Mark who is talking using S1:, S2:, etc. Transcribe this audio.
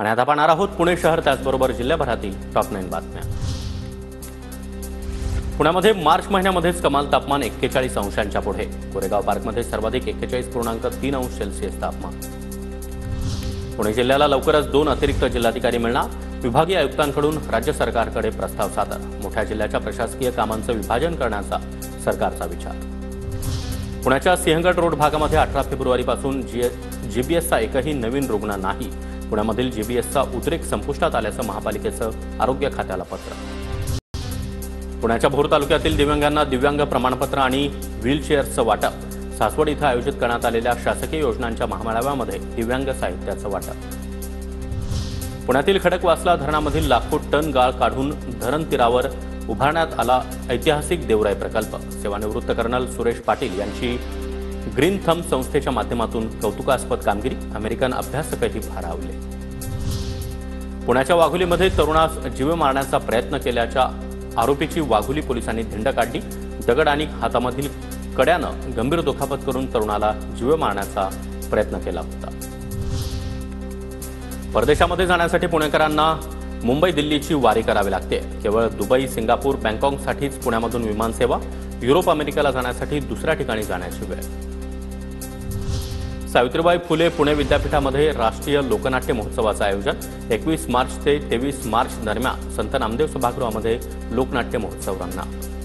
S1: आणि आता पाहणार आहोत पुणे शहर त्याचबरोबर जिल्ह्याभरातील टॉप 9 बातम्या। पुण्यामध्ये मार्च महिन्यामध्येच कमाल तापमान 41 अंशांच्या पुढे। कोरेगाव पार्कमध्ये सर्वाधिक 41.3 अंश सेल्सिअस तापमान। पुणे जिल्ह्याला लवकरच 2 अतिरिक्त जिल्हाधिकारी मिळणार। विभागीय आयुक्तांकडून राज्य सरकारकडे प्रस्ताव सादर। मोठ्या जिल्ह्याच्या प्रशासकीय कामांचं विभाजन करण्याचा सरकारचा विचार। पुण्याच्या सिंहगड रोड भागामध्ये 18 फेब्रुवारीपासून जीबीएसचा एकही नवीन रुग्ण नाही। पुण्यामधील जीबीएसचा उद्रेक संपुष्टात आल्याचं महापालिकेचं आरोग्य खात्याला पत्र। पुण्याच्या भोर तालुक्यातील दिव्यांगांना दिव्यांग प्रमाणपत्र आणि व्हीलचेअर्सचं वाटप। सासवड इथं आयोजित करण्यात आलेल्या शासकीय योजनांच्या महामेळाव्यामध्ये दिव्यांग साहित्याचं वाटप। पुण्यातील खडकवासला धरणामधील लाखो टन गाळ काढून धरण तीरावर उभारण्यात आला ऐतिहासिक देवराई प्रकल्प। सेवानिवृत्त कर्नल सुरेश पाटील यांची ग्रीन थंब संस्थेच्या माध्यमातून कौतुकास्पद कामगिरी। अमेरिकन अभ्यासकही भारावले। पुण्याच्या वाघोलीमध्ये तरुणास जीवे मारण्याचा प्रयत्न केल्याच्या आरोपीची वाघोली पोलिसांनी धिंड काढली। दगड आणि हातामधील कड्यानं गंभीर दुखापत करून तरुणाला जीवे मारण्याचा प्रयत्न केला होता। परदेशामध्ये जाण्यासाठी पुणेकरांना मुंबई दिल्लीची वारी करावी लागते। केवळ दुबई, सिंगापूर, बँकॉकसाठीच पुण्यामधून विमानसेवा। युरोप, अमेरिकेला जाण्यासाठी दुसऱ्या ठिकाणी जाण्याची वेळ। सावित्रीबाई फुले पुणे विद्यापीठामध्ये राष्ट्रीय लोकनाट्य महोत्सवाचं आयोजन। 21 मार्च ते 23 मार्च दरम्यान संत नामदेव सभागृहामध्ये लोकनाट्य महोत्सव रंगणार।